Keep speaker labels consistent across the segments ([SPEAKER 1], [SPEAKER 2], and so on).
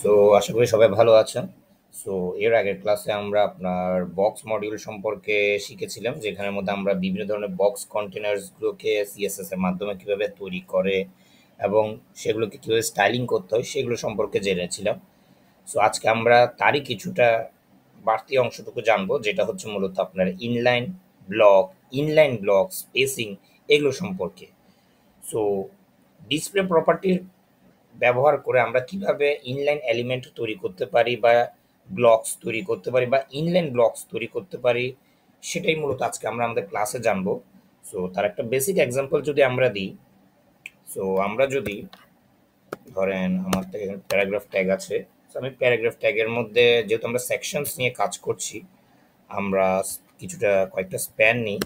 [SPEAKER 1] So আশা করি সবাই ভালো আছেন। সো এর আগের ক্লাসে আমরা আপনার বক্স মডিউল সম্পর্কে শিখেছিলাম, যেখানের মধ্যে আমরা বিভিন্ন ধরনের বক্স কন্টেনার্সগুলোকে সিএসএস এর মাধ্যমে কিভাবে তৈরি করে এবং সেগুলোকে কিভাবে স্টাইলিং করতে হয় সেগুলো সম্পর্কে জেনেছিলাম। সো আজকে আমরা তারই কিছুটা বাড়তি অংশটুকু জানবো, যেটা হচ্ছে মূলত আপনার ইনলাইন ব্লক স্পেসিং এগুলো সম্পর্কে। সো ডিসপ্লে প্রপার্টির ব্যবহার করে আমরা কিভাবে ইনলাইন এলিমেন্ট তৈরি করতে পারি বা ব্লকস তৈরি করতে পারি বা ইনলাইন ব্লকস তৈরি করতে পারি, সেটাই মূলত আজকে আমরা আমাদের ক্লাসে জানবো। সো তার একটা বেসিক এক্সাম্পল যদি আমরা দিই, সো আমরা যদি ধরেন আমার থেকে প্যারাগ্রাফ ট্যাগ আছে। সো আমি প্যারাগ্রাফ ট্যাগের মধ্যে যেহেতু আমরা সেকশনস নিয়ে কাজ করছি, আমরা কিছুটা কয়েকটা স্প্যান নিই।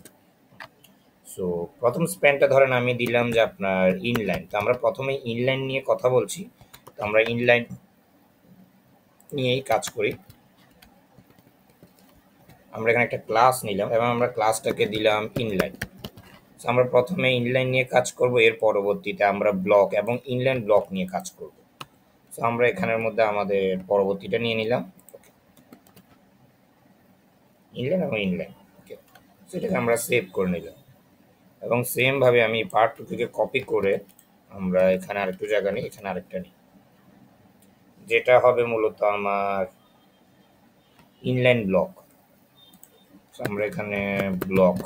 [SPEAKER 1] সো প্রথম স্প্যানটা ধরেন আমি দিলাম যে আপনার ইনলাইন। তো আমরা প্রথমে ইনলাইন নিয়ে কথা বলছি, তো আমরা ইনলাইন নিয়েই কাজ করি। আমরা এখানে একটা ক্লাস নিলাম এবং আমরা ক্লাসটাকে দিলাম ইনলাইন। সো আমরা প্রথমে ইনলাইন নিয়ে কাজ করব, এর পরবর্তীতে আমরা ব্লক এবং ইনলাইন ব্লক নিয়ে কাজ করব। সো আমরা এখানের মধ্যে আমাদের পরবর্তীটা নিয়ে নিলাম, ইনলাইন এবং ইনলাইন। ওকে, সেটাকে আমরা সেভ করে নিলাম এবং সেম ভাবে আমি পার্ট টু থেকে কপি করে আমরা এখানে আরেকটু জায়গা নিই, এখানে আরেকটা নিই, যেটা হবে মূলত আমার ইনলাইন ব্লক। আমরা এখানে ব্লক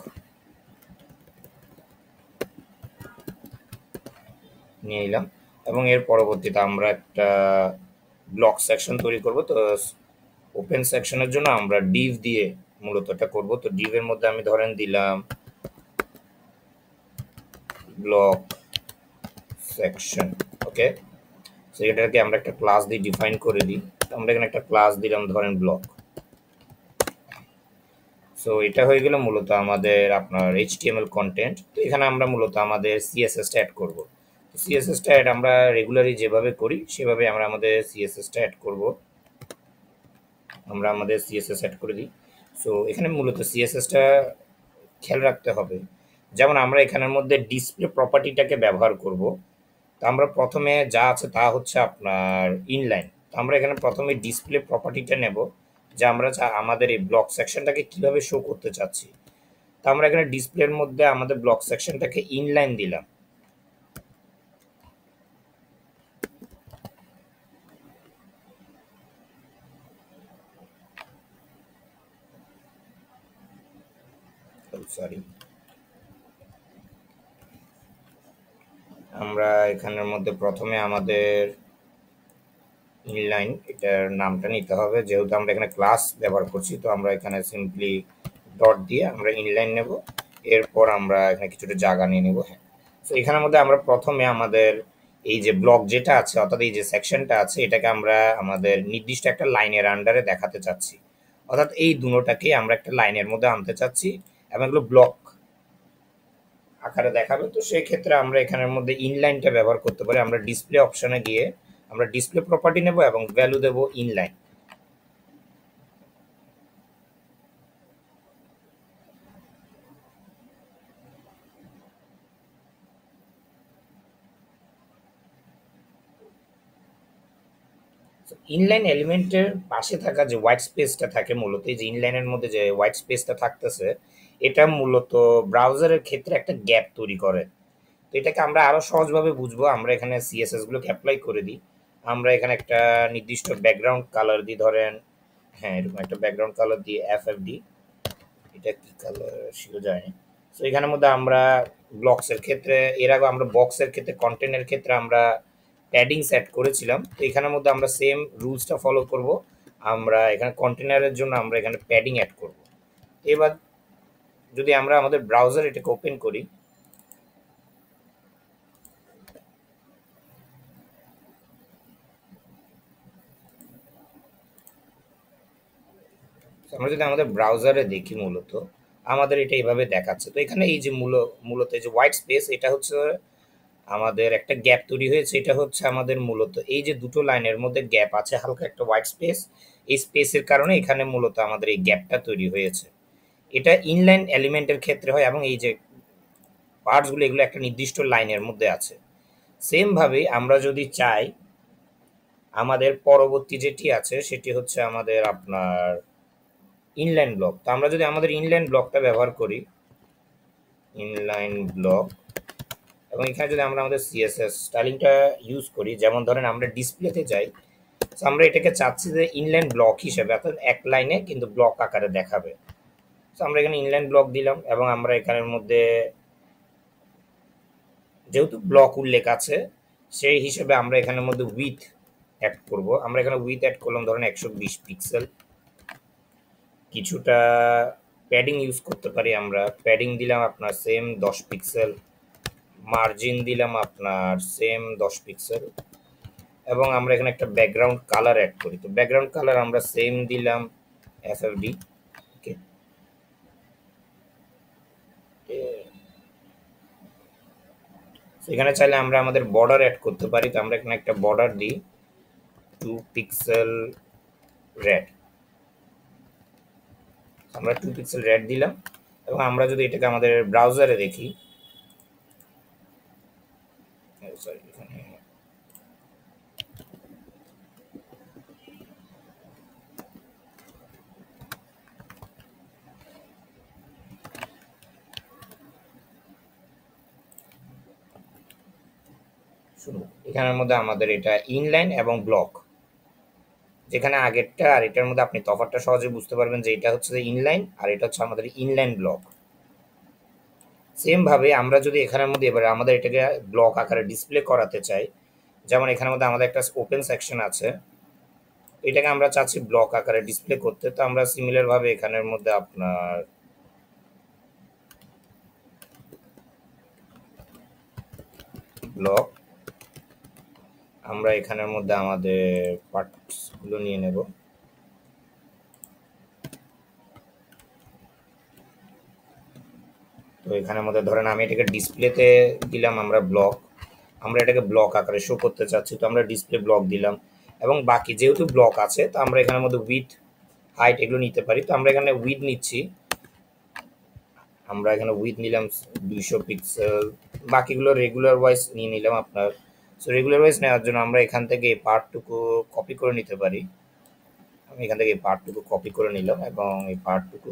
[SPEAKER 1] নিয়ে নিলাম এবং এর পরবর্তীতে আমরা একটা ব্লক সেকশন তৈরি করব। তো ওপেন সেকশনের জন্য আমরা ডিভ দিয়ে মূলত এটা করব। তো ডিভের মধ্যে আমি ধরেন দিলাম ব্লক সেকশন। ওকে, সো এটাকে আমরা একটা ক্লাস দিয়ে ডিফাইন করে দিই। তো আমরা এখানে একটা ক্লাস দিলাম ধরেন ব্লক। সো এটা হয়ে গেল মূলত আমাদের আপনার এইচটিএমএল কন্টেন্ট। তো এখানে আমরা মূলত আমাদের সিএসএসটা অ্যাড করব। সিএসএসটা অ্যাড আমরা রেগুলারলি যেভাবে করি সেভাবে আমরা আমাদের সিএসএসটা অ্যাড করব। আমরা আমাদের সিএসএস অ্যাড করে দিই। সো এখানে মূলত সিএসএসটা খেয়াল রাখতে হবে, যেমন আমরা এখানের মধ্যে ডিসপ্লে প্রপার্টিটাকে ব্যবহার করব। তো আমরা প্রথমে যা আছে তা হচ্ছে আপনার ইনলাইন। তো আমরা এখানে প্রথমে ডিসপ্লে প্রপার্টিটা নেব, যে আমরা আমাদের এই ব্লক সেকশনটাকে কিভাবে শো করতে চাচ্ছি। তো আমরা এখানে ডিসপ্লের মধ্যে আমাদের ব্লক সেকশনটাকে ইনলাইন দিলাম। সরি, আমরা এখানের মধ্যে প্রথমে আমাদের ইনলাইন এটার নামটা নিতে হবে, যেহেতু আমরা এখানে ক্লাস ব্যবহার করছি। তো আমরা এখানে সিম্পলি ডট দিয়ে আমরা ইনলাইন নেব, এরপর আমরা এখানে কিছুটা জায়গা নিয়ে নেব। হ্যাঁ, তো এখানের মধ্যে আমরা প্রথমে আমাদের এই যে ব্লক যেটা আছে, অর্থাৎ এই যে সেকশনটা আছে, এটাকে আমরা আমাদের নির্দিষ্ট একটা লাইনের আন্ডারে দেখাতে চাচ্ছি। অর্থাৎ এই দুটোটাকে আমরা একটা লাইনের মধ্যে আনতে চাচ্ছি এবং এগুলো ব্লক আকারে দেখাবে। তো সেই ক্ষেত্রে আমরা এখানের মধ্যে ইনলাইনটা ব্যবহার করতে পারি। আমরা ডিসপ্লে অপশনে গিয়ে আমরা ডিসপ্লে প্রপার্টি নেব এবং ভ্যালু দেব ইনলাইন। ইনলাইন এলিমেন্টের পাশে থাকা যে হোয়াইট স্পেসটা থাকে, মূলত এই যে ইনলাইনের মধ্যে যে হোয়াইট স্পেসটা থাকতেছে, এটা মূলত ব্রাউজারের ক্ষেত্রে একটা গ্যাপ তৈরি করে। তো এটাকে আমরা আরো সহজভাবে বুঝবো, আমরা এখানে সিএসএস গুলোকে অ্যাপ্লাই করে দিই। আমরা এখানে একটা নির্দিষ্ট ব্যাকগ্রাউন্ড কালার দিই, ধরেন হ্যাঁ এরকম একটা ব্যাকগ্রাউন্ড কালার দিয়ে এফএফডি, এটা কি কালার ছিল যায় না। তো এখানের মধ্যে আমরা ব্লকসের ক্ষেত্রে, এর আগে আমরা বক্সের ক্ষেত্রে কন্টেন্টের ক্ষেত্রে আমরা প্যাডিং সেট করেছিলাম। তো এখানের মধ্যে আমরা সেম রুলসটা ফলো করব। আমরা এখানে কন্টেনারের জন্য আমরা এখানে প্যাডিং অ্যাড করব। এবার যদি আমরা আমাদের ব্রাউজার এটাকে ওপেন করি, আমরা যদি আমাদের ব্রাউজারে দেখি, মূলত আমাদের এটা এইভাবে দেখাচ্ছে। তো এখানে এই যে মূলত এই যে হোয়াইট স্পেস, এটা হচ্ছে আমাদের একটা গ্যাপ তৈরি হয়েছে। এটা হচ্ছে আমাদের মূলত এই যে দুটো লাইনের মধ্যে গ্যাপ আছে, হালকা একটা হোয়াইট স্পেস। এই স্পেসের কারণে এখানে মূলত আমাদের এই গ্যাপটা তৈরি হয়েছে। এটা ইনলাইন এলিমেন্টের ক্ষেত্রে হয় এবং এই যে পার্টসগুলো এগুলো একটা নির্দিষ্ট লাইনের মধ্যে আছে। সেম ভাবে আমরা যদি চাই আমাদের পরবর্তী যেটি আছে সেটি হচ্ছে আমাদের আপনার ইনলাইন ব্লক। তো আমরা যদি আমাদের ইনলাইন ব্লকটা ব্যবহার করি, ইনলাইন ব্লক, এবং এখানে যদি আমরা আমাদের সিএসএস স্টাইলিংটা ইউজ করি, যেমন ধরেন আমরা ডিসপ্লেতে যাই, তো আমরা এটাকে চাচ্ছি যে ইনলাইন ব্লক হিসেবে, অর্থাৎ এক লাইনে কিন্তু ব্লক আকারে দেখাবে। তো আমরা এখানে ইনলাইন ব্লক দিলাম এবং আমরা এখানের মধ্যে যেহেতু ব্লক উল্লেখ আছে সেই হিসেবে আমরা এখানের মধ্যে উইথ অ্যাড করব। আমরা এখানে উইথ অ্যাড করলাম ধরেন 120 পিক্সেল। কিছুটা প্যাডিং ইউজ করতে পারি, আমরা প্যাডিং দিলাম আপনার সেম 10 পিক্সেল, মার্জিন দিলাম আপনার সেম 10 পিক্সেল, এবং আমরা এখানে একটা ব্যাকগ্রাউন্ড কালার অ্যাড করি। তো ব্যাকগ্রাউন্ড কালার আমরা সেম দিলাম এফএফডি। ওকে, এখানে চাইলে আমরা আমাদের বর্ডার অ্যাড করতে পারি। তো আমরা এখানে একটা বর্ডার দিই 2 পিক্সেল রেড, আমরা 2 পিক্সেল রেড দিলাম। এবং আমরা যদি এটাকে আমাদের ব্রাউজারে দেখি, সরি এখানে শুরু, এখানের মধ্যে আমাদের এটা ইনলাইন এবং ব্লক, যেখানে আগেরটা আর এটার মধ্যে আপনি তফাৎটা সহজে বুঝতে পারবেন যে এটা হচ্ছে ইনলাইন আর এটা হচ্ছে আমাদের ইনলাইন ব্লক। সেম ভাবে আমরা যদি এখানের মধ্যে এবারে আমাদের এটাকে ব্লক আকারে ডিসপ্লে করাতে চাই, যেমন এখানের মধ্যে আমাদের একটা ওপেন সেকশন আছে, এটাকে আমরা চাচ্ছি ব্লক আকারে ডিসপ্লে করতে। তো আমরা সিমিলার ভাবে এখানের মধ্যে আপনার ব্লক, আমরা এখানের মধ্যে আমাদের পার্টসগুলো নিয়ে নেব। তো এখানের মধ্যে ধরেন আমি এটাকে ডিসপ্লেতে দিলাম আমরা ব্লক, আমরা এটাকে ব্লক আকারে শো করতে চাচ্ছি, তো আমরা ডিসপ্লে ব্লক দিলাম। এবং বাকি যেহেতু ব্লক আছে তো আমরা এখানের মধ্যে উইথ হাইট এগুলো নিতে পারি। তো আমরা এখানে উইথ নিচ্ছি, আমরা এখানে উইথ নিলাম 200 পিক্সেল, বাকিগুলো রেগুলার ওয়াইজ নিয়ে নিলাম আপনার। সো রেগুলার ওয়াইজ নেওয়ার জন্য আমরা এখান থেকে এই পার্টটুকু কপি করে নিতে পারি। আমি এখান থেকে এই পার্টটুকু কপি করে নিলাম এবং এই পার্টটুকু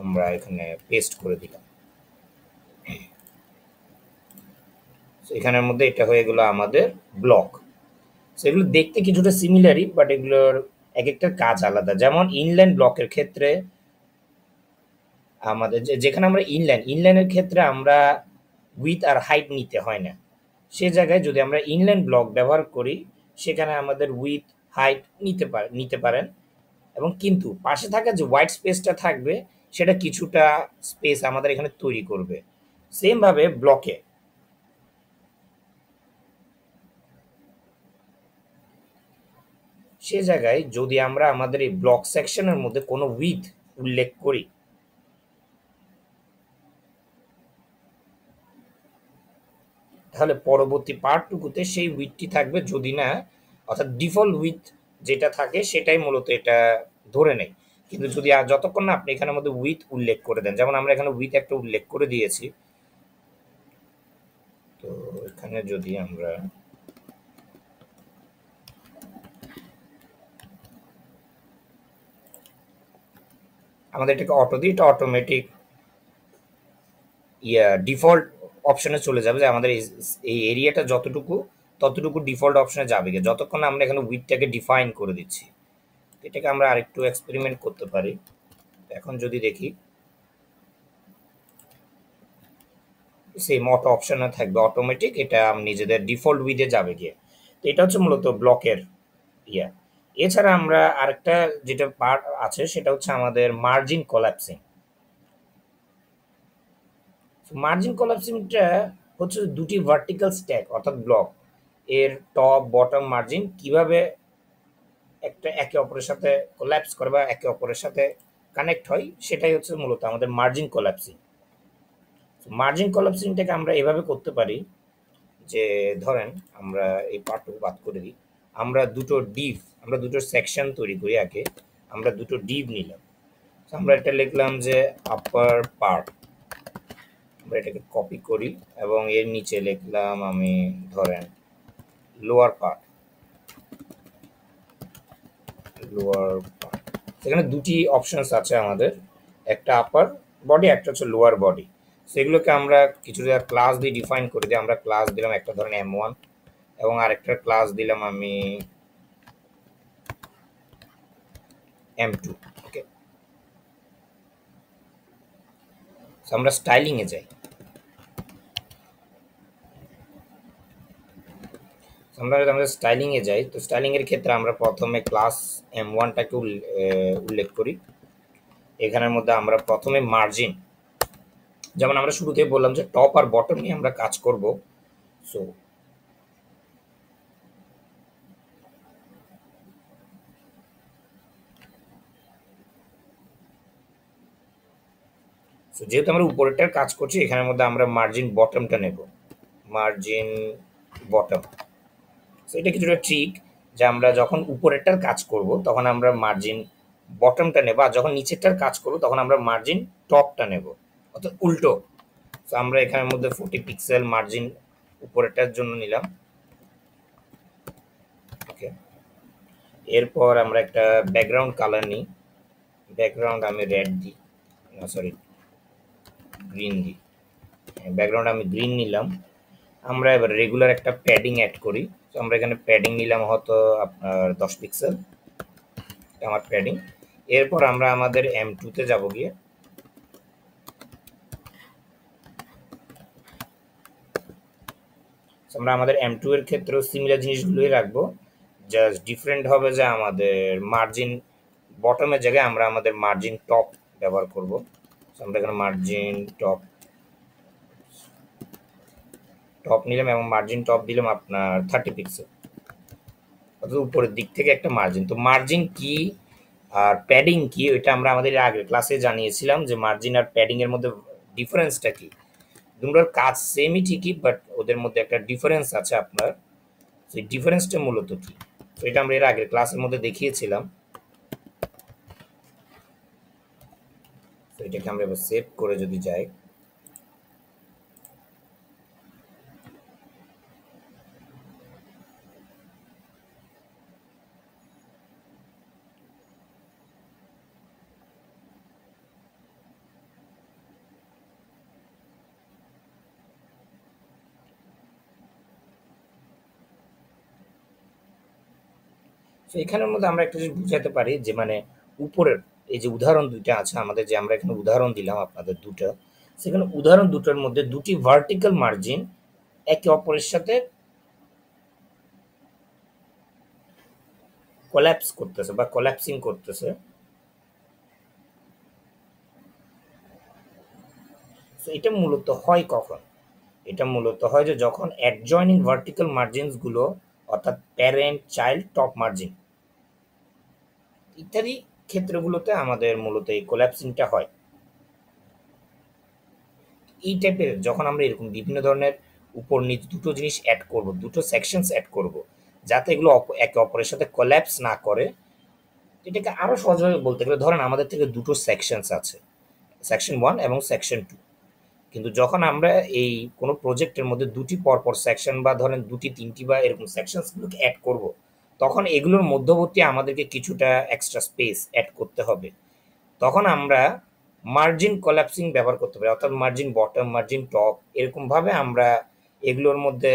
[SPEAKER 1] আমরা এখানে পেস্ট করে দিলাম। এখানের মধ্যে এটা হয়ে গেল আমাদের ব্লক। সেগুলো দেখতে কিছুটা সিমিলারই, বাট এগুলোর এক একটা কাজ আলাদা। যেমন ইনলাইন ব্লকের ক্ষেত্রে আমাদের যেখানে আমরা ইনলাইনের ক্ষেত্রে আমরা উইথ আর হাইট নিতে হয় না। সে জায়গায় যদি আমরা ইনলাইন ব্লক ব্যবহার করি সেখানে আমাদের উইথ হাইট নিতে পারেন, এবং কিন্তু পাশে থাকা যে হোয়াইট স্পেসটা থাকবে সেটা কিছুটা স্পেস আমাদের এখানে তৈরি করবে। সেম ভাবে ব্লকে সে জায়গায় যদি আমরা আমাদের এই ব্লক সেকশনের মধ্যে কোনো উইথ উল্লেখ করি, তাহলে পরবর্তী পার্টটুকুতে সেই উইথটি থাকবে। যদি না, অর্থাৎ ডিফল্ট উইথ যেটা থাকে সেটাই মূলত এটা ধরে নেয়। কিন্তু যদি যতক্ষণ না আপনি এখানের মধ্যে উইথ উল্লেখ করে দেন, যেমন আমরা এখানে উইথ একটা উল্লেখ করে দিয়েছি। তো এখানে যদি আমরা আমাদের এটাকে অটো দিই, এটা অটোমেটিক ডিফল্ট অপশনে চলে যাবে, যে আমাদের এই এরিয়াটা যতটুকু ততটুকু ডিফল্ট অপশনে যাবে গিয়ে, যতক্ষণ না আমরা এখানে উইথটাকে ডিফাইন করে দিচ্ছি। এটাকে আমরা আরেকটু এক্সপেরিমেন্ট করতে পারি। এখন যদি দেখি সেম অটো অপশনে থাকবে অটোমেটিক, এটা নিজেদের ডিফল্ট উইথে যাবে গিয়ে। তো এটা হচ্ছে মূলত ব্লকের ইয়া। এছাড়া আমরা আরেকটা যেটা পার্ট আছে সেটা হচ্ছে আমাদের মার্জিন কোলাপসিং। মার্জিন কোলাপসিংটা হচ্ছে দুটি ভার্টিক্যাল স্ট্যাক অর্থাৎ ব্লক এর টপ বটম মার্জিন কিভাবে একটা একে অপরের সাথে কোল্যাপস করে বা একে অপরের সাথে কানেক্ট হয়, সেটাই হচ্ছে মূলত আমাদের মার্জিন কোল্যাপসিং। মার্জিন কোল্যাপসিংটাকে আমরা এভাবে করতে পারি যে ধরেন আমরা এই পার্টটুকু বাদ করে দিই, আমরা দুটো সেকশন তৈরি করি আগে। আমরা দুটো ডিভ নিলাম, আমরা এটা লিখলাম যে আপার পার্ট, আমরা এটাকে কপি করি এবং এর নিচে লিখলাম আমি ধরেন লোয়ার পার্ট। লোয়ার, সেখানে দুটি অপশনস আছে আমাদের, একটা আপার বডি, একটা হচ্ছে লোয়ার বডি। সেগুলোকে আমরা কিছু ক্লাস দিয়ে ডিফাইন করে দিই। আমরা ক্লাস দিলাম একটা ধরেন M1 এবং আরেকটা ক্লাস দিলাম আমি M2। ওকে, আমরা স্টাইলিং এ যাই। আমরা স্টাইলিং এ যাই, তো স্টাইলিং এর ক্ষেত্রে আমরা প্রথমে ক্লাস M1টাকে উল্লেখ করি। এখানের মধ্যে আমরা প্রথমে মার্জিন, যেমন আমরা শুরুতেই বললাম যে টপ আর বটম নিয়ে আমরা কাজ করব। সো যেহেতু আমরা উপরেরটার কাজ করছি, এখানের মধ্যে আমরা মার্জিন বটমটা নেব, মার্জিন বটম। এটা কিছুটা ট্রিক, যে আমরা যখন উপরেরটার কাজ করব তখন আমরা মার্জিন বটমটা নেব, আর যখন নিচেরটার কাজ করব তখন আমরা মার্জিন টপটা নেব, অর্থাৎ উল্টো। তো আমরা এখানের মধ্যে 40 পিক্সেল মার্জিন উপরেরটার জন্য নিলাম। ওকে, এরপর আমরা একটা ব্যাকগ্রাউন্ড কালার নিই। ব্যাকগ্রাউন্ড আমি রেড দিই, না সরি গ্রিন দিই। ব্যাকগ্রাউন্ড আমি গ্রিন নিলাম। আমরা এবার রেগুলার একটা প্যাডিং অ্যাড করি। তো আমরা এখানে প্যাডিং নিলাম হয়তো আপনার 10 পিক্সেল, আমার প্যাডিং। এরপর আমরা আমাদের M2 তে যাব গিয়ে, আমরা আমাদের M2 এর ক্ষেত্রেও সিমিলার জিনিসগুলোই রাখবো, জাস্ট ডিফারেন্ট হবে যে আমাদের মার্জিন বটমের জায়গায় আমরা আমাদের মার্জিন টপ ব্যবহার করব। আমরা এখানে মার্জিন টপ টপ নিলাম এবং মার্জিন টপ দিলাম আপনার 30 পিক্সেল, অর্থাৎ উপরের দিক থেকে একটা মার্জিন। তো মার্জিন কি আর প্যাডিং কি, ওইটা আমরা আমাদের আগের ক্লাসে জানিয়েছিলাম যে মার্জিন আর প্যাডিং এর মধ্যে ডিফারেন্সটা কি। দুটোর কাজ সেমই ঠিকই, বাট ওদের মধ্যে একটা ডিফারেন্স আছে আপনার। সেই ডিফারেন্সটা মূলত কি, তো এটা আমরা এর আগের ক্লাসের মধ্যে দেখিয়েছিলাম। তো এটাকে আমরা এবার সেভ করে যদি যাই, তো এখানের মধ্যে আমরা একটা জিনিস বুঝাতে পারি যে মানে উপরের এই যে উদাহরণ দুইটা আছে আমাদের, যে আমরা এখানে উদাহরণ দিলাম আপনাদের দুটো, সেখানে উদাহরণ দুটোর মধ্যে দুটি ভার্টিক্যাল মার্জিন একে অপরের সাথে কোল্যাপস করতেছে বা কোল্যাপসিং করতেছে। তো এটা মূলত হয় কখন, এটা মূলত হয় যে যখন অ্যাডজয়নিং ভার্টিক্যাল মার্জিনস গুলো, অর্থাৎ প্যারেন্ট চাইল্ড টপ মার্জিন ইত্যাদি ক্ষেত্রগুলোতে আমাদের মূলত এই কোল্যাপসিংটা হয়। এই টাইপের যখন আমরা এরকম বিভিন্ন ধরনের উপর নিচ দুটো জিনিস অ্যাড করব, দুটো সেকশনস অ্যাড করব, যাতে এগুলো একে অপরের সাথে কোল্যাপস না করে, এটাকে আরো সহজভাবে বলতে গেলে ধরেন আমাদের থেকে দুটো সেকশনস আছে, সেকশন 1 এবং সেকশন 2। কিন্তু যখন আমরা এই কোনো প্রজেক্টের মধ্যে দুটি পরপর সেকশন বা ধরেন দুটি তিনটি বা এরকম সেকশনসগুলোকে অ্যাড করব, তখন এগুলোর মধ্যবর্তী আমাদেরকে কিছুটা এক্সট্রা স্পেস অ্যাড করতে হবে। তখন আমরা মার্জিন কোল্যাপসিং ব্যবহার করতে পারি, অর্থাৎ মার্জিন বটম মার্জিন টপ এরকমভাবে আমরা এগুলোর মধ্যে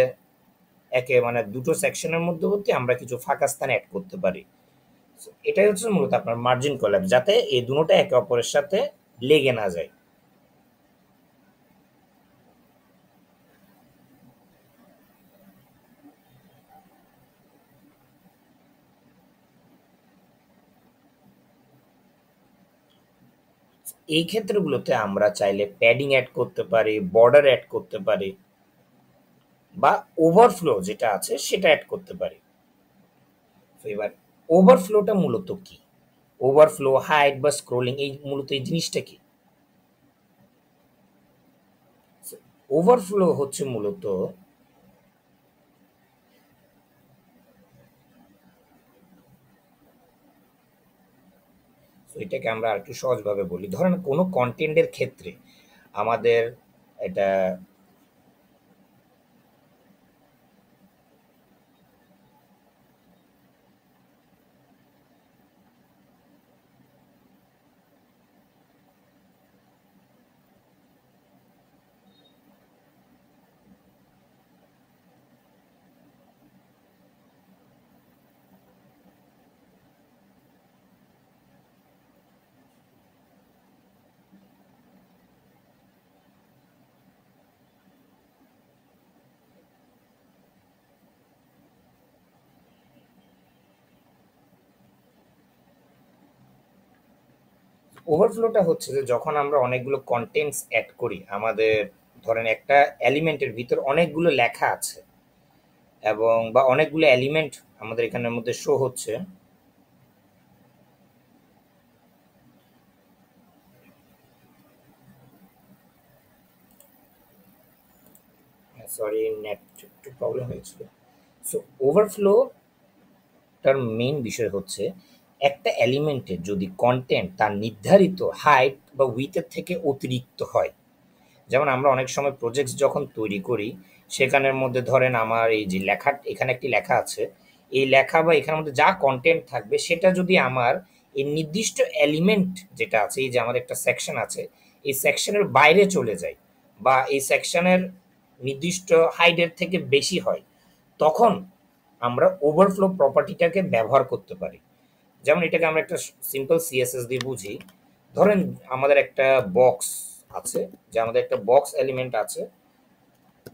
[SPEAKER 1] একে মানে দুটো সেকশনের মধ্যবর্তী আমরা কিছু ফাঁকা স্থান অ্যাড করতে পারি। So, এটাই হচ্ছে মূলত আপনার মার্জিন কোল্যাপস, যাতে এই দুটোটা একে অপরের সাথে লেগে না যায়। এই ক্ষেত্রগুলোতে আমরা চাইলে প্যাডিং অ্যাড করতে পারি, বর্ডার অ্যাড করতে পারি, বা ওভারফ্লো যেটা আছে সেটা অ্যাড করতে পারি। তো এবার ওভারফ্লোটা মূলত কি, ওভারফ্লো হাইড বা স্ক্রোলিং, এই মূলত এই জিনিসটা কি। ওভারফ্লো হচ্ছে মূলত, তো এটাকে আমরা আরেকটু সহজভাবে বলি, ধরেন কোনো কন্টেন্টের ক্ষেত্রে আমাদের এটা ওভারফ্লোটা হচ্ছে যে যখন আমরা অনেকগুলো কন্টেন্টস অ্যাড করি, আমাদের ধরেন একটা এলিমেন্টের ভিতর অনেকগুলো লেখা আছে এবং বা অনেকগুলো এলিমেন্ট আমাদের এখানের মধ্যে শো হচ্ছে। সরি, নেট একটু প্রবলেম হয়েছিল। সো ওভারফ্লোটার মেইন বিষয় হচ্ছে একটা এলিমেন্টের যদি কন্টেন্ট তার নির্ধারিত হাইট বা উইথের থেকে অতিরিক্ত হয়। যেমন আমরা অনেক সময় প্রজেক্টস যখন তৈরি করি, সেখানের মধ্যে ধরেন আমার এই যে লেখা, এখানে একটি লেখা আছে, এই লেখা বা এখানের মধ্যে যা কন্টেন্ট থাকবে সেটা যদি আমার এই নির্দিষ্ট এলিমেন্ট যেটা আছে, এই যে আমাদের একটা সেকশন আছে, এই সেকশনের বাইরে চলে যায় বা এই সেকশনের নির্দিষ্ট হাইটের থেকে বেশি হয়, তখন আমরা ওভারফ্লো প্রপার্টিটাকে ব্যবহার করতে পারি। যেমন এটাকে আমরা একটা সিম্পল সিএসএস দিয়ে বুঝি। ধরেন আমাদের একটা বক্স আছে, যে আমাদের একটা বক্স এলিমেন্ট আছে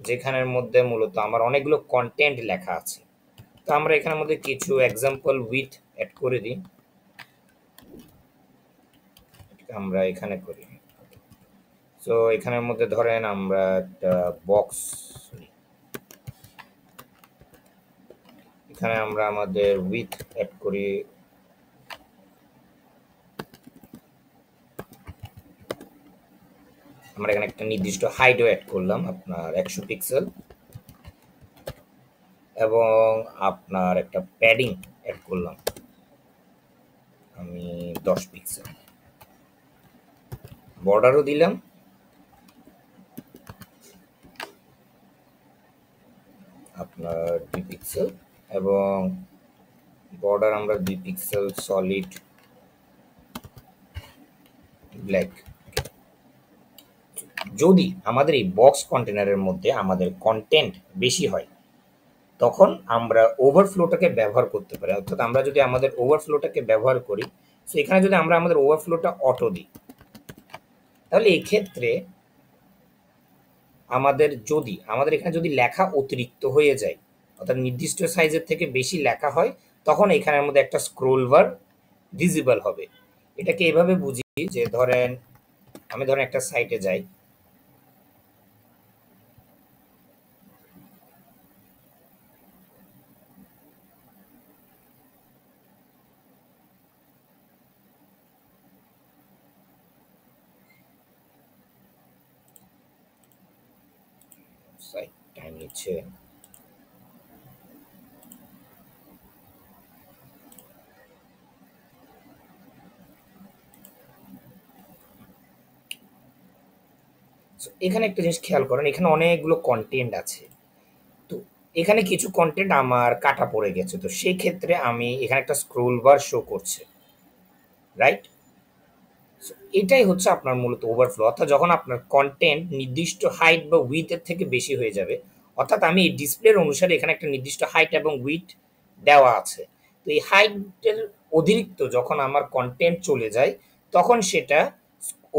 [SPEAKER 1] যেখানের মধ্যে মূলত আমার অনেকগুলো কন্টেন্ট লেখা আছে। তো আমরা এখানের মধ্যে কিছু এক্সাম্পল উইথ অ্যাড করে দিই, আমরা এখানে করি। তো এখানের মধ্যে ধরেন আমরা একটা বক্স, এখানে আমরা আমাদের উইথ অ্যাড করি, আমরা এখানে একটা নির্দিষ্ট হাইটও অ্যাড করলাম আপনার 100 পিক্সেল, এবং আপনার একটা প্যাডিং অ্যাড করলাম আমি 10 পিক্সেল, বর্ডারও দিলাম আপনার 2 পিক্সেল, এবং বর্ডার আমরা 2 পিক্সেল সলিড ব্ল্যাক। যদি আমাদের এই বক্স কন্টেনারের মধ্যে আমাদের কন্টেন্ট বেশি হয়, তখন আমরা ওভারফ্লোটাকে ব্যবহার করতে পারি। অর্থাৎ আমরা যদি আমাদের ওভারফ্লোটাকে ব্যবহার করি, তো এখানে যদি আমরা আমাদের ওভারফ্লোটা অটো দিই, তাহলে এক্ষেত্রে আমাদের এখানে যদি লেখা অতিরিক্ত হয়ে যায়, অর্থাৎ নির্দিষ্ট সাইজের থেকে বেশি লেখা হয়, তখন এখানের মধ্যে একটা স্ক্রোল বার ভিজিবল হবে। এটাকে এভাবে বুঝি যে ধরেন আমি ধরেন একটা সাইটে যাই, সাইট টাইম নিচ্ছে। এখানে একটা জিনিস খেয়াল করেন, এখানে অনেকগুলো কন্টেন্ট আছে। তো এখানে কিছু কন্টেন্ট আমার কাটা পড়ে গেছে, তো সেই ক্ষেত্রে আমি এখানে একটা স্ক্রোল বার শো করছে, রাইট? এটাই হচ্ছে আপনার মূলত ওভারফ্লো। অর্থাৎ যখন আপনার কন্টেন্ট নির্দিষ্ট হাইট বা উইথের থেকে বেশি হয়ে যাবে, অর্থাৎ আমি এই ডিসপ্লের অনুসারে এখানে একটা নির্দিষ্ট হাইট এবং উইথ দেওয়া আছে, তো এই হাইটের অতিরিক্ত যখন আমার কন্টেন্ট চলে যায়, তখন সেটা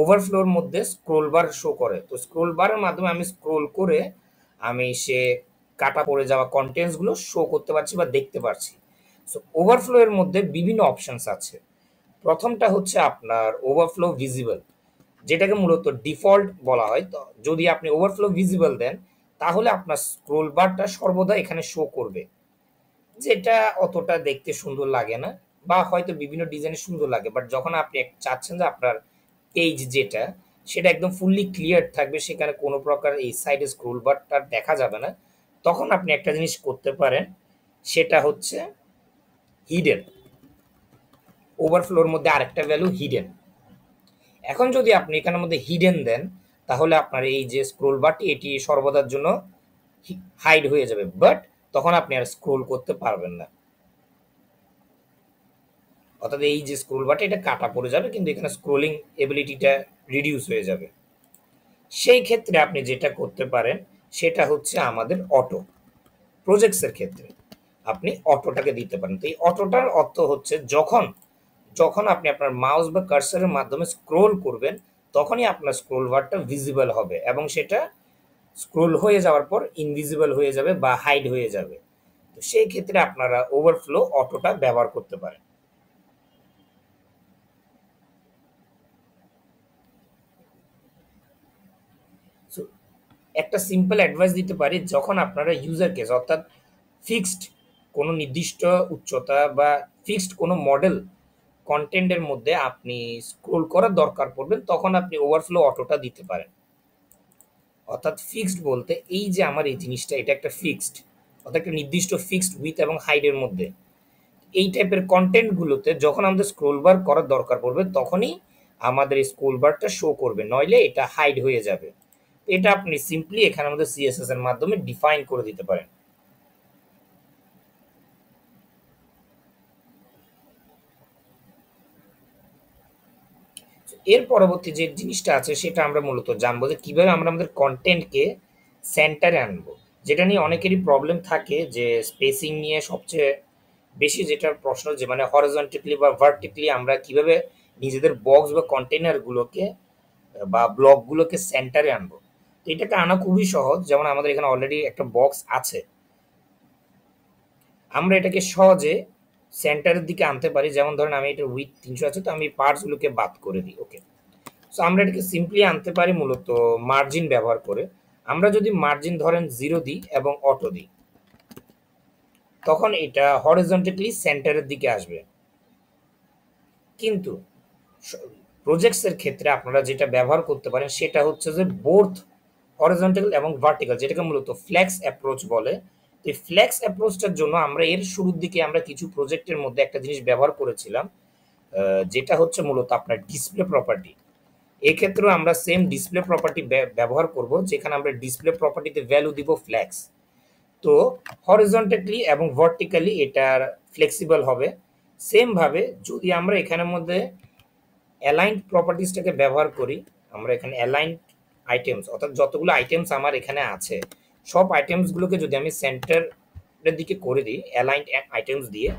[SPEAKER 1] ওভারফ্লোর মধ্যে স্ক্রোল বার শো করে। তো স্ক্রোল বারের মাধ্যমে আমি স্ক্রোল করে আমি সে কাটা পড়ে যাওয়া কন্টেন্টসগুলো শো করতে পারছি বা দেখতে পারছি। সো ওভারফ্লো এর মধ্যে বিভিন্ন অপশনস আছে। প্রথমটা হচ্ছে আপনার ওভারফ্লো ভিজিবল, যেটাকে মূলত ডিফল্ট বলা হয়। তো যদি আপনি ওভারফ্লো ভিজিবল দেন, তাহলে আপনার স্ক্রোল বারটা সর্বদা এখানে শো করবে, যেটা অতটা দেখতে সুন্দর লাগে না, বা হয়তো বিভিন্ন ডিজাইনে সুন্দর লাগে, বাট যখন আপনি চাচ্ছেন যে আপনার পেজ যেটা, সেটা একদম ফুললি ক্লিয়ার থাকবে, সেখানে কোনো প্রকার এই সাইডে স্ক্রোল বারটা দেখা যাবে না, তখন আপনি একটা জিনিস করতে পারেন, সেটা হচ্ছে হিডেন। ওভারফ্লোর মধ্যে আরেকটা ভ্যালু হিডেন। এখন যদি আপনি এখানের মধ্যে হিডেন দেন, তাহলে আপনার এই যে স্ক্রোল বারটি এটি সর্বদার জন্য হাইড হয়ে যাবে, বাট তখন আপনি আর স্ক্রোল করতে পারবেন না। অর্থাৎ এই যে স্ক্রোল বারটা এটা কাটা পড়ে যাবে, কিন্তু এখানে স্ক্রোলিং এবিলিটিটা রিডিউস হয়ে যাবে। সেই ক্ষেত্রে আপনি যেটা করতে পারেন, সেটা হচ্ছে আমাদের অটো। প্রজেক্টসের ক্ষেত্রে আপনি অটোটাকে দিতে পারেন। তো এই অটোটার অর্থ হচ্ছে যখন যখন আপনি আপনার মাউস বা কার্সারের মাধ্যমে স্ক্রোল করবেন, তখনই আপনার স্ক্রোল বারটা ভিজিবল হবে এবং সেটা স্ক্রোল হয়ে যাওয়ার পর ইনভিজিবল হয়ে যাবে বা হাইড হয়ে যাবে। তো সেই ক্ষেত্রে আপনারা ওভারফ্লো অটোটা ব্যবহার করতে পারেন। একটা সিম্পল অ্যাডভাইস দিতে পারি, যখন আপনারা ইউজার কেস অর্থাৎ ফিক্সড কোনো নির্দিষ্ট উচ্চতা বা ফিক্সড কোনো মডেল কন্টেন্টের মধ্যে আপনি স্ক্রোল করার দরকার পড়বেন, তখন আপনি ওভারফ্লো অটোটা দিতে পারেন। অর্থাৎ ফিক্সড বলতে এই যে আমার এই জিনিসটা, এটা একটা ফিক্সড, অর্থাৎ একটা নির্দিষ্ট ফিক্সড উইথ এবং হাইটের মধ্যে এই টাইপের কন্টেন্টগুলোতে যখন আমাদের স্ক্রোল বার করার দরকার পড়বে তখনই আমাদের এই স্ক্রোল বারটা শো করবে, নইলে এটা হাইড হয়ে যাবে। এটা আপনি সিম্পলি এখানে আমাদের সিএসএস এর মাধ্যমে ডিফাইন করে দিতে পারেন। এর পরবর্তী যে জিনিসটা আছে সেটা আমরা মূলত জানবো যে কিভাবে আমরা আমাদের কন্টেন্টকে সেন্টারে আনবো, যেটা নিয়ে অনেকেরই প্রবলেম থাকে, যে স্পেসিং নিয়ে সবচেয়ে বেশি যেটা প্রশ্ন, যে মানে হরিজন্টালি বা ভার্টিক্যালি আমরা কিভাবে নিজেদের বক্স বা কন্টেনারগুলোকে বা ব্লকগুলোকে সেন্টারে আনবো। তো এটাকে আনা খুবই সহজ। যেমন আমাদের এখানে অলরেডি একটা বক্স আছে, আমরা এটাকে সহজে সেন্টারের দিকে আনতে পারি। যেমন ধরেন আমি এটা উইথ 300 আছে, তো আমি পার্টসগুলোকে বাদ করে দিই। ওকে, সো আমরা এটাকে সিম্পলি আনতে পারি মূলত মার্জিন ব্যবহার করে। আমরা যদি মার্জিন ধরেন 0 দিই এবং অটো দিই, তখন এটা হরিজন্টালি সেন্টারের দিকে আসবে। কিন্তু প্রজেক্টসের ক্ষেত্রে আপনারা যেটা ব্যবহার করতে পারেন সেটা হচ্ছে যে বোথ হরিজন্টাল এবং ভার্টিক্যাল, যেটাকে মূলত ফ্লেক্স অ্যাপ্রোচ বলে। তো এই ফ্লেক্স অ্যাপ্রোচটার জন্য আমরা এর শুরুর দিকে আমরা কিছু প্রজেক্টের মধ্যে একটা জিনিস ব্যবহার করেছিলাম, যেটা হচ্ছে মূলত আপনার ডিসপ্লে প্রপার্টি। এক্ষেত্রেও আমরা সেম ডিসপ্লে প্রপার্টি ব্যবহার করব, যেখানে আমরা ডিসপ্লে প্রপার্টিতে ভ্যালু দিব ফ্লেক্স। তো হরিজন্টালি এবং ভার্টিক্যালি এটার ফ্লেক্সিবল হবে। সেম ভাবে যদি আমরা এখানের মধ্যে অ্যালাইন্ড প্রপার্টিসটাকে ব্যবহার করি, আমরা এখানে অ্যালাইন্ড আইটেমস অর্থাৎ যতগুলো আইটেমস আমার এখানে আছে সব আইটেমসগুলোকে যদি আমি সেন্টারের দিকে করে দিই অ্যালাইন্ড আইটেমস দিয়ে,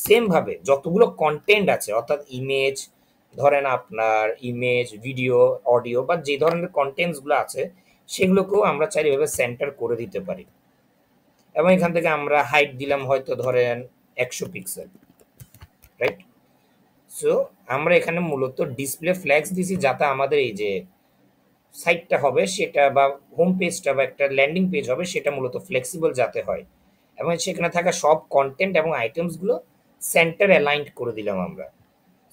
[SPEAKER 1] সেম ভাবে যতগুলো কন্টেন্ট আছে অর্থাৎ ইমেজ, ধরেন আপনার ইমেজ, ভিডিও, অডিও বা যে ধরনের কন্টেন্টসগুলো আছে সেগুলোকেও আমরা চাইলে এভাবে সেন্টার করে দিতে পারি। এবং এখান থেকে আমরা হাইট দিলাম হয়তো ধরেন 100 পিক্সেল, রাইট? সো আমরা এখানে মূলত ডিসপ্লে ফ্ল্যাগস দিছি, যাতে আমাদের এই যে সাইটটা হবে সেটা বা হোম পেজটা বা একটা ল্যান্ডিং পেজ হবে সেটা মূলত ফ্লেক্সিবল যাতে হয়, এবং সেখানে থাকা সব কন্টেন্ট এবং আইটেমসগুলো সেন্টার অ্যালাইন্ড করে দিলাম আমরা।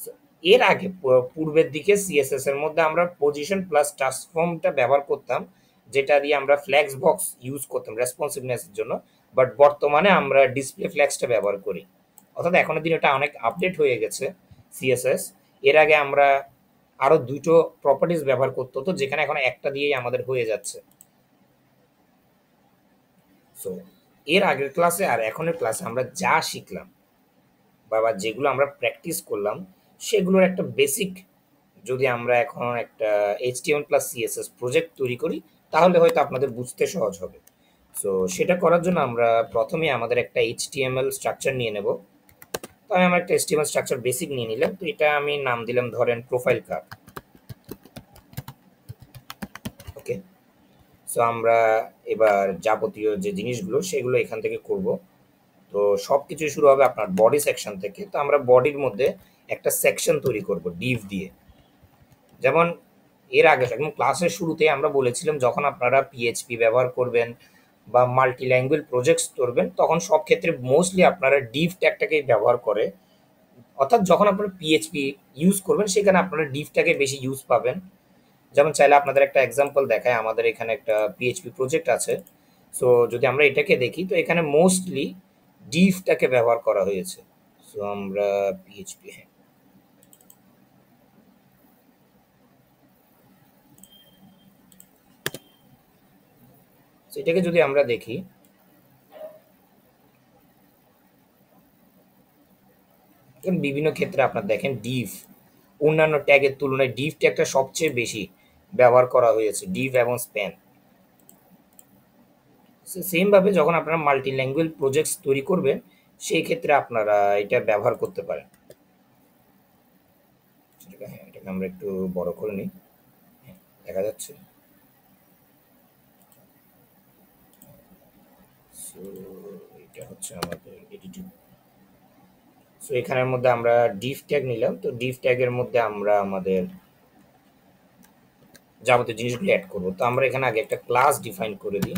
[SPEAKER 1] So, এর আগে পূর্বের দিকে সিএসএস এর মধ্যে আমরা পজিশন প্লাস ট্রান্সফর্মটা ব্যবহার করতাম, যেটা দিয়ে আমরা ফ্ল্যাক্স বক্স ইউজ করতাম রেসপন্সিভনেসের জন্য। বাট বর্তমানে আমরা ডিসপ্লে ফ্ল্যাক্সটা ব্যবহার করি, অর্থাৎ এখনের দিন এটা অনেক আপডেট হয়ে গেছে সিএসএস। এর আগে আমরা আরো দুটো প্রপার্টিজ ব্যবহার করতে হতো, যেখানে এখন একটা দিয়েই আমাদের হয়ে যাচ্ছে। সো এর আগের ক্লাসে আর এখনের ক্লাসে আমরা যা শিখলাম বা যেগুলো আমরা প্র্যাকটিস করলাম সেগুলোর একটা বেসিক যদি আমরা এখন একটা এইচটিএমএল প্লাস সিএসএস প্রজেক্ট তৈরি করি তাহলে হয়তো আপনাদের বুঝতে সহজ হবে। সো সেটা করার জন্য আমরা প্রথমে আমাদের একটা এইচটিএমএল স্ট্রাকচার নিয়ে নেব। তো আমি আমার একটা এইচটিএমএল স্ট্রাকচার বেসিক নিয়ে নিলাম। তো এটা আমি নাম দিলাম ধরেন প্রোফাইল কার্ড। ওকে, সো আমরা এবার যাবতীয় যে জিনিসগুলো সেগুলো এখান থেকে করব। তো সব কিছুই শুরু হবে আপনার বডি সেকশন থেকে। তো আমরা বডির মধ্যে একটা সেকশন তৈরি করব ডিভ দিয়ে। যেমন এর আগে একদম ক্লাসের শুরুতে আমরা বলেছিলাম যখন আপনারা পিএইচপি ব্যবহার করবেন বা মাল্টি ল্যাঙ্গুয়েজ প্রজেক্টস করবেন তখন সব ক্ষেত্রে মোস্টলি আপনারা ডিভ ট্যাগটাকেই ব্যবহার করে। অর্থাৎ যখন আপনারা পিএইচপি ইউজ করবেন সেখানে আপনারা ডিভ ট্যাগে বেশি ইউজ পাবেন। যেমন চাইলে আপনাদের একটা এক্সাম্পল দেখায়, আমাদের এখানে একটা পিএইচপি প্রজেক্ট আছে। সো যদি আমরা এটাকে দেখি তো এখানে মোস্টলি ডিভটাকে ব্যবহার করা হয়েছে। সো আমরা পিএইচপি, হ্যাঁ, সো এটাকে যদি আমরা দেখি বিভিন্ন ক্ষেত্রে আপনার দেখেন ডিভ অন্যান্য ট্যাগের তুলনায় ডিভ ট্যাগটা সবচেয়ে বেশি ব্যবহার করা হয়েছে, ডিভ এবং স্প্যান। সেম ভাবে যখন আপনারা মাল্টি ল্যাঙ্গুয়েজ প্রজেক্টস তৈরি করবেন সেই ক্ষেত্রে আপনারা এটা ব্যবহার করতে পারেন। হ্যাঁ, এটাকে আমরা একটু বড় করে নিই, হ্যাঁ, দেখা যাচ্ছে। সো এটা হচ্ছে আমাদের এডিটিং। সো এখানের মধ্যে আমরা ডিভ ট্যাগ নিলাম। তো ডিভ ট্যাগের মধ্যে আমরা আমাদের যাবতীয় জিনিসগুলো অ্যাড করব। তো আমরা এখানে আগে একটা ক্লাস ডিফাইন করে দিই।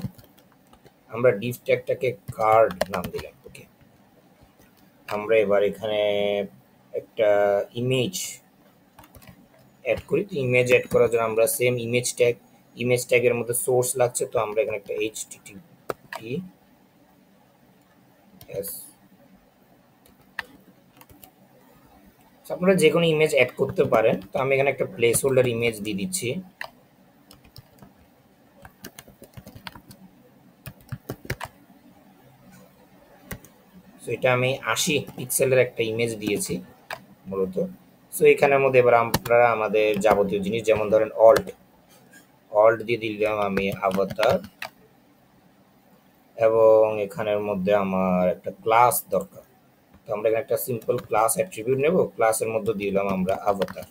[SPEAKER 1] আমরা ডিভ ট্যাগটাকে কার্ড নাম দিলাম। ওকে, আমরা এবার এখানে একটা ইমেজ অ্যাড করি। তো ইমেজ অ্যাড করার জন্য আমরা সেম ইমেজ ট্যাগের মধ্যে সোর্স লাগছে, তো আমরা এখানে একটা https। আপনারা যে কোনো ইমেজ অ্যাড করতে পারেন। তো আমি এখানে একটা প্লেস হোল্ডার ইমেজ দিয়ে দিচ্ছি। সো এটা আমি 80 পিক্সেলের একটা ইমেজ দিয়েছি মূলত। সো এখানের মধ্যে এবার আপনারা আমাদের যাবতীয় জিনিস, যেমন ধরেন অল্ট দিয়ে দিলাম আমি আভাতার, এবং এখানের মধ্যে আমার একটা ক্লাস দরকার। তো আমরা এখানে একটা সিম্পল ক্লাস অ্যাট্রিবিউট নেব, ক্লাসের মধ্যে দিলাম আমরা আভাতার।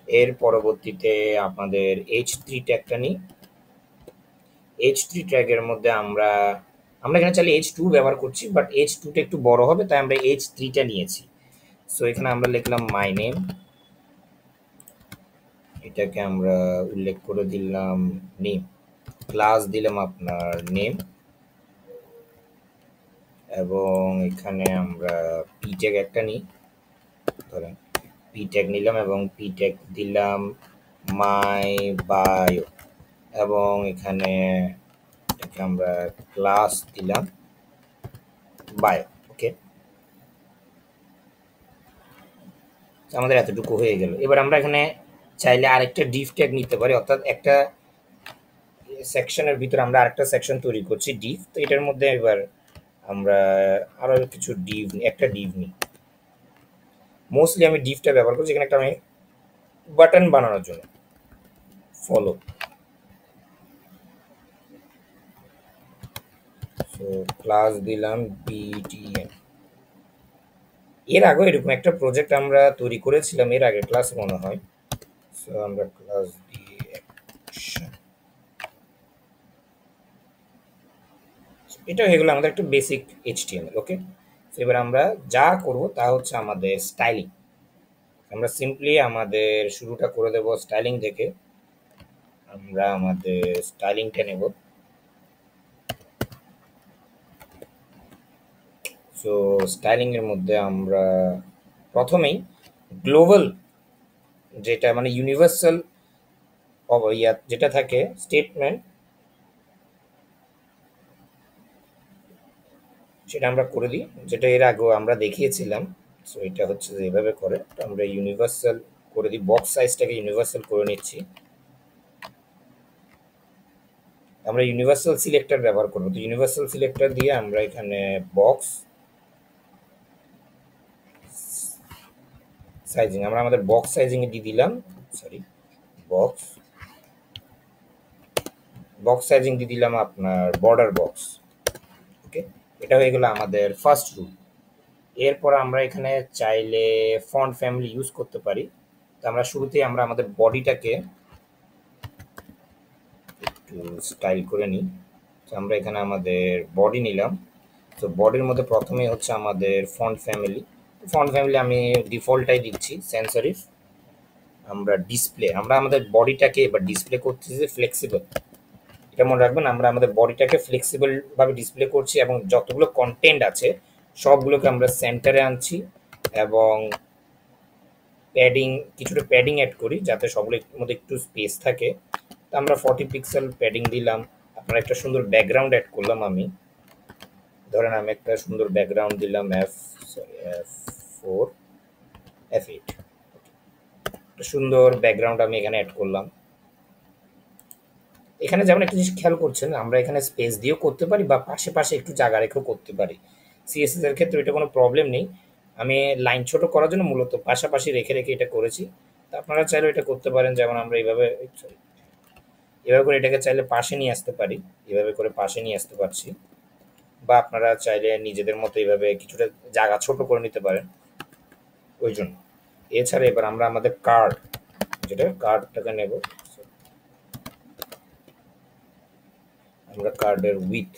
[SPEAKER 1] এর পরবর্তীতে আমাদের h3 ট্যাগটা নিই। h3 ট্যাগের মধ্যে আমরা এখানে চাইলে h2 ব্যবহার করছি, বাট h2 টা একটু বড় হবে, তাই আমরা h3 টা নিয়েছি। সো এখানে আমরা লিখলাম মাই নেম, এটাকে আমরা উল্লেখ করে দিলাম নেম, ক্লাস দিলাম আপনার নেম, এবং এখানে আমরা পি ট্যাগ একটা নিই, ধরেন পি ট্যাগ নিলাম এবং পি ট্যাগ দিলাম মাই বায়ো, এবং এখানে এটাকে আমরা ক্লাস দিলাম বায়ো। ওকে, আমাদের এতটুকু হয়ে গেল। এবার আমরা এখানে চাইলে আরেকটা ডিভ ট্যাগ নিতে পারি, অর্থাৎ একটা সেকশনের ভিতরে আমরা আরেকটা সেকশন তৈরি করছি ডিভ। তো এটার মধ্যে এবার আমরা আরো কিছু একটা ডিভ নিই। মোস্টলি আমি ডিভটা ব্যবহার করছি এখানে একটা আমি বাটন বানানোর জন্য, ফলো। সো ক্লাস দিলাম বিটিএম। এর আগে এরকম একটা প্রজেক্ট আমরা তৈরি করেছিলাম এর আগে ক্লাস মনে হয়। সো আমরা ক্লাস দিয়ে action। এটা হয়ে গেল আমাদের একটা বেসিক এইচটিএমএল। ওকে, এবার আমরা যা করব তা হচ্ছে আমাদের স্টাইলিং। আমরা সিম্পলি আমাদের শুরুটা করে দেব স্টাইলিং থেকে। আমরা আমাদের স্টাইলিংটা নেব। সো স্টাইলিং এর মধ্যে আমরা প্রথমেই গ্লোবাল, যেটা মানে ইউনিভার্সাল যেটা থাকে স্টেটমেন্ট, সেটা আমরা করে দিই, যেটা এর আগেও আমরা দেখিয়েছিলাম। সো এটা হচ্ছে যে এভাবে করে। তো আমরা ইউনিভার্সাল করে দিই, বক্স সাইজটাকে ইউনিভার্সাল করে নিচ্ছি। আমরা ইউনিভার্সাল সিলেক্টর ব্যবহার করব। তো ইউনিভার্সাল সিলেক্টর দিয়ে আমরা এখানে বক্স সাইজিং, আমরা আমাদের বক্স সাইজিং এ দিয়ে দিলাম, সরি বক্স সাইজিং দিয়ে দিলাম আপনার বর্ডার বক্স। ওকে, এটা হয়ে গেল আমাদের ফার্স্ট রুল। এরপর আমরা এখানে চাইলে ফন্ট ফ্যামিলি ইউজ করতে পারি। তো আমরা শুরুতেই আমরা আমাদের বডিটাকে একটু স্টাইল করে নিই। তো আমরা এখানে আমাদের বডি নিলাম। তো বডির মধ্যে প্রথমেই হচ্ছে আমাদের ফন্ট ফ্যামিলি আমি ডিফল্টটাই দিচ্ছি সেন্সরিফ। আমরা ডিসপ্লে, আমরা আমাদের বডিটাকে এবার ডিসপ্লে করতেছি ফ্লেক্সিবল। এটা মনে রাখবেন, আমরা আমাদের বডিটাকে ফ্লেক্সিবল ভাবে ডিসপ্লে করছি, এবং যতগুলো কন্টেন্ট আছে সবগুলোকে আমরা সেন্টারে আনছি, এবং কিছুটা প্যাডিং অ্যাড করি যাতে সবগুলোর মধ্যে একটু স্পেস থাকে। তো আমরা 40 পিক্সেল প্যাডিং দিলাম। আপনার একটা সুন্দর ব্যাকগ্রাউন্ড অ্যাড করলাম আমি, ধরেন আমি একটা সুন্দর ব্যাকগ্রাউন্ড দিলাম F4 F8, একটা সুন্দর ব্যাকগ্রাউন্ড আমি এখানে অ্যাড করলাম। এখানে যেমন একটা জিনিস খেয়াল করছেন, আমরা এখানে স্পেস দিয়েও করতে পারি বা পাশে পাশে একটু জায়গা রেখেও করতে পারি। সিএসএস এর ক্ষেত্রে এটা কোনো প্রবলেম নেই। আমি লাইন ছোট করার জন্য মূলত পাশাপাশি রেখে রেখে এটা করেছি। তো আপনারা চাইলেও এটা করতে পারেন, যেমন আমরা এইভাবে এভাবে করে এটাকে চাইলে পাশে নিয়ে আসতে পারি, এভাবে করে পাশে নিয়ে আসতে পারছি। বা আপনারা চাইলে নিজেদের মতো এইভাবে কিছুটা জায়গা ছোট করে নিতে পারেন ওই জন্য। এছাড়া এবার আমরা আমাদের কার্ডটাকে নেব। আমরা কার্ডের উইথ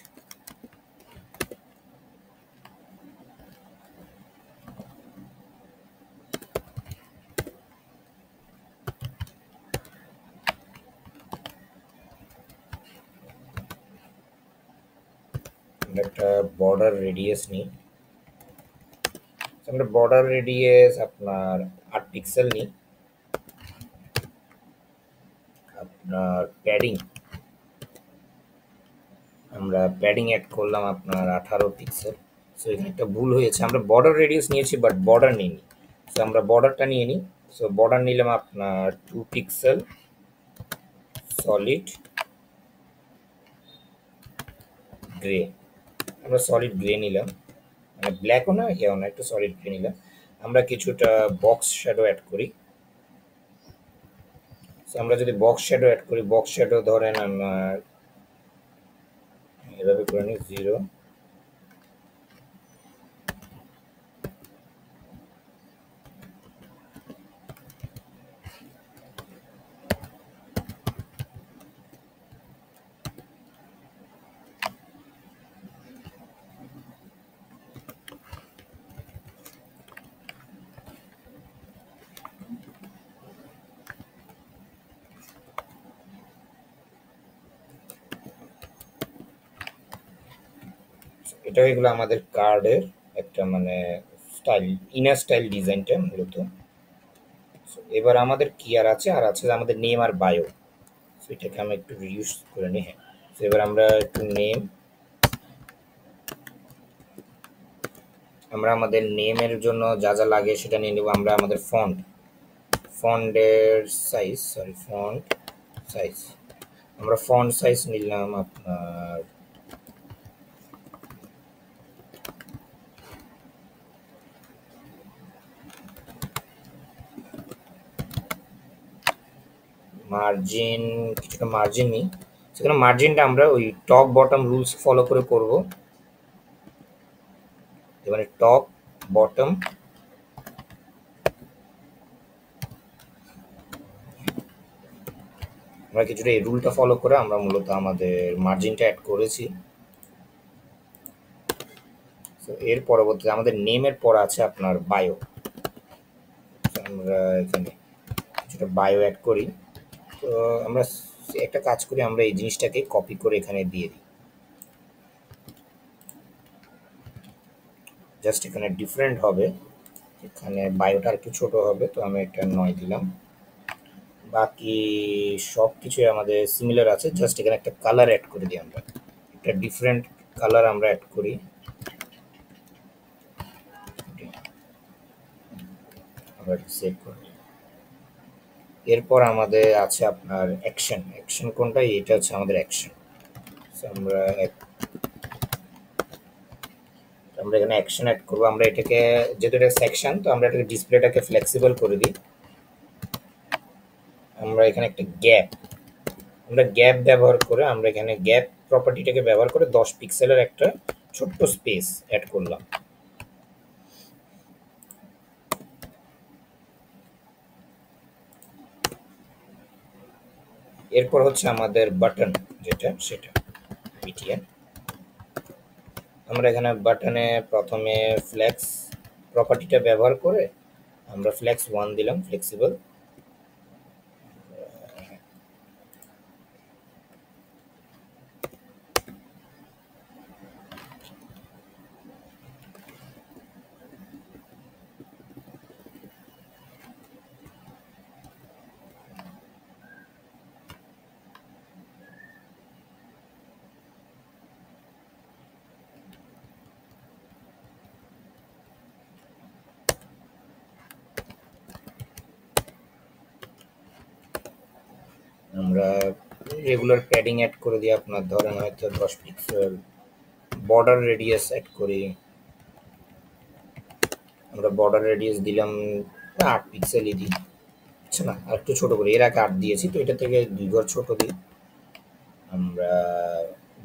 [SPEAKER 1] আমরা একটা বর্ডার রেডিয়াস নিই। আমরা বর্ডার রেডিয়াস আপনার 8 পিক্সেল নিই। আপনার প্যাডিং, আমরা প্যাডিং অ্যাড করলাম আপনার 18 পিক্সেল। সো এখানে একটা ভুল হয়েছে, আমরা বর্ডার রেডিয়াস নিয়েছি বাট বর্ডার নিইনি। সো আমরা বর্ডারটা নিয়ে নিই। সো বর্ডার নিলাম আপনার 2 পিক্সেল সলিড গ্রে। আমরা সলিড গ্রে নিলাম, মানে ব্ল্যাকও না ইয়েও না, একটু সলিড গ্রে নিলাম। আমরা কিছুটা বক্স শ্যাডো অ্যাড করি। সো আমরা যদি বক্স শ্যাডো অ্যাড করি, বক্স শ্যাডো ধরেন আমার এভাবে করে নিই 0। এটা হয়ে গেলো আমাদের কার্ডের একটা মানে স্টাইল, ইনার স্টাইল ডিজাইনটা মূলত। So, এবার আমাদের কি আর আছে, আর আছে আমাদের নেম আর বায়ো। সো এটাকে আমি একটু রিডিউস করে নিই। হ্যাঁ, তো এবার আমরা একটু নেম, আমরা আমাদের নেমের জন্য যা যা লাগে সেটা নিয়ে নেব। আমরা আমাদের ফন্টের সাইজ, ফন্ট সাইজ, আমরা ফন্ট সাইজ নিলাম আপনার মার্জিন, কিছুটা মার্জিন নিই। সেখানে মার্জিনটা আমরা ওই টপ বটম রুলস ফলো করে করব। এবারে টপ বটম, আমরা কিছুটা এই রুলটা ফলো করে আমরা মূলত আমাদের মার্জিনটা অ্যাড করেছি। তো এর পরবর্তীতে আমাদের নেমের পর আছে আপনার বায়ো। আমরা এখানে কিছুটা বায়ো অ্যাড করি। তো আমরা একটা কাজ করি, আমরা এই জিনিসটাকে কপি করে এখানে দিয়ে দিই। জাস্ট এখানে ডিফারেন্ট হবে, এখানে বায়োটা একটু ছোট হবে, তো আমি একটা 9 দিলাম। বাকি সব কিছুই আমাদের সিমিলার আছে, জাস্ট এখানে একটা কালার অ্যাড করে দিই। আমরা একটা ডিফারেন্ট কালার আমরা অ্যাড করি। আমরা সেভ করি। এরপর আমাদের আছে আপনার অ্যাকশন। অ্যাকশন কোনটা? এটা হচ্ছে আমাদের অ্যাকশন। আমরা আমরা এখানে অ্যাকশন অ্যাড করবো। আমরা এটাকে, যেহেতু এটা সেকশন, তো আমরা এটাকে ডিসপ্লেটাকে ফ্লেক্সিবল করে দিই। আমরা এখানে একটা গ্যাপ, আমরা গ্যাপ ব্যবহার করে, আমরা এখানে গ্যাপ প্রপার্টিটাকে ব্যবহার করে 10 পিক্সেলের একটা ছোট্ট স্পেস অ্যাড করলাম। এরপর হচ্ছে আমাদের বাটন, যেটা সেটা বিটিএন। আমরা এখানে বাটনে প্রথমে ফ্লেক্স প্রপার্টিটা ব্যবহার করে আমরা ফ্লেক্স 1 দিলাম, ফ্লেক্সিবল। আমরা রেগুলার প্যাডিং অ্যাড করে দিই, আপনার ধরেন হয়তো 10 পিক্সেল। বর্ডার রেডিয়াস অ্যাড করি, আমরা বর্ডার রেডিয়াস দিলাম 8 পিক্সেলই দিই। আচ্ছা না, আর একটু ছোট করি, এর আগে 8 দিয়েছি, তো এটা থেকে 2 ঘর ছোট দিই। আমরা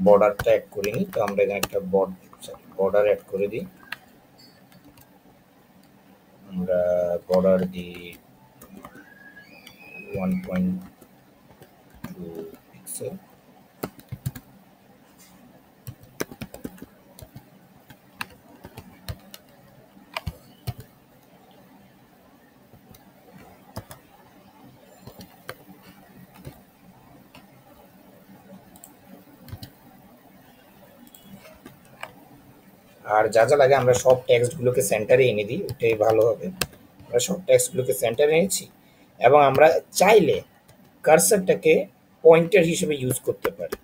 [SPEAKER 1] বর্ডারটা অ্যাড করিনি, তো আমরা এখানে একটা বর্ডার অ্যাড করে দিই। আমরা বর্ডার দিই 1.2 পিক্সেল। আর যা যা লাগে আমরা সব টেক্সটগুলোকে সেন্টারে এনে দিই, ওটাই ভালো হবে। আমরা সব টেক্সটগুলোকে সেন্টারে এনেছি এবং আমরা চাইলে কার্সারটাকে পয়েন্টার হিসেবে ইউজ করতে পারি।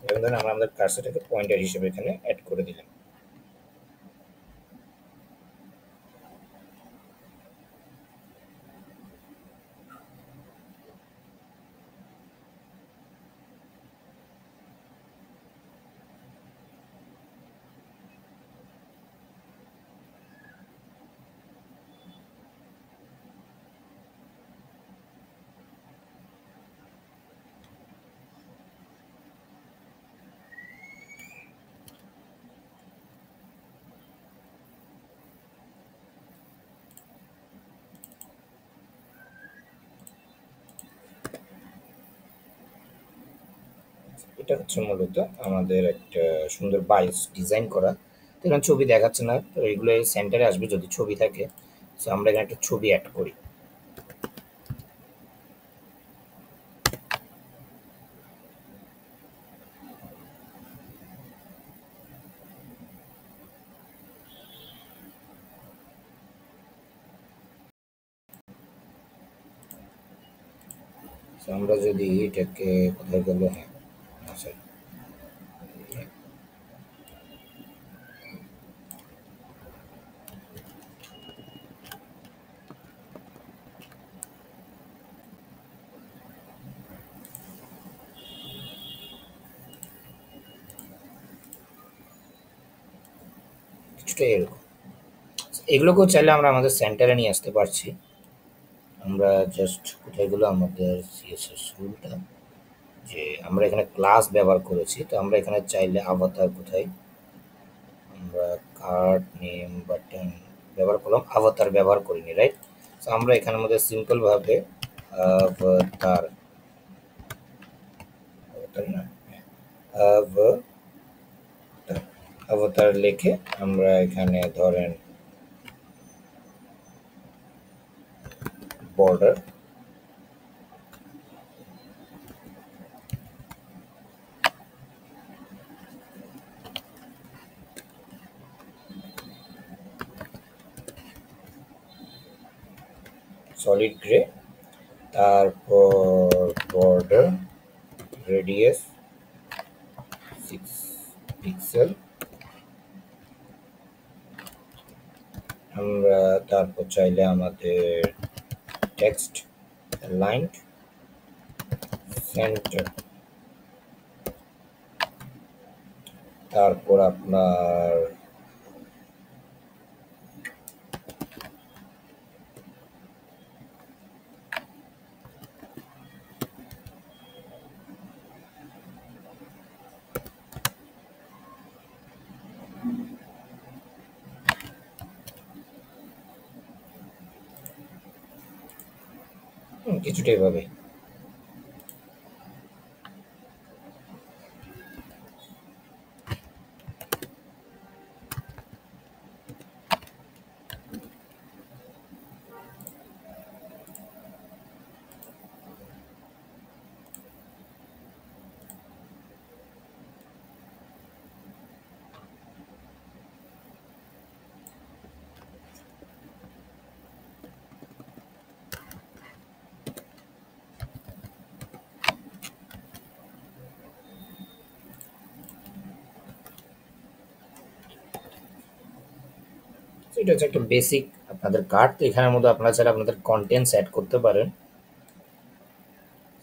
[SPEAKER 1] যেমন ধরুন আমরা আমাদের কার্সারটাকে পয়েন্টার হিসেবে এখানে অ্যাড করে দিলাম। এটা হচ্ছে মূলত আমাদের একটা সুন্দর বায়োস ডিজাইন করা। তো এখানে ছবি দেখাচ্ছে না, তো এগুলো সেন্টারে আসবে যদি ছবি থাকে। তো আমরা এখানে একটা ছবি অ্যাড করি। তো আমরা যদি এটাকে কোথায় গেল, হ্যাঁ আচ্ছা, কিছুটা এরকম। এগুলোকেও চাইলে আমরা আমাদের সেন্টারে নিয়ে আসতে পারছি। আমরা জাস্ট কোথায় গেলো আমাদের সিএসএস রুলটা, যে আমরা এখানে ক্লাস ব্যবহার করেছি, তো আমরা এখানে চাইলে আভাতার কোথায়, আমরা কার্ড নেম বাটন ব্যবহার করলাম, আভাতার ব্যবহার করিনি, রাইট? তো আমরা এখানের মধ্যে সিম্পল ভাবে আভাতার, আভাতার না, আভাতার আভাতার লিখে আমরা এখানে ধরেন বর্ডার সলিড গ্রে, তারপর বর্ডার রেডিয়াস 6 পিক্সেল, আমরা তারপর চাইলে আমাদের টেক্সট লাইন সেন্টার, তারপর আপনার কিছুটা এভাবে। এটা হচ্ছে একটা বেসিক আপনাদের কার্ড। তো এখানের মধ্যে আপনারা চাইলে আপনাদের কন্টেন্টস অ্যাড করতে পারেন।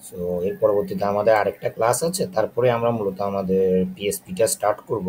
[SPEAKER 1] সো এর পরবর্তীতে আমাদের আরেকটা ক্লাস আছে, তারপরে আমরা মূলত আমাদের পিএসপিটা স্টার্ট করব।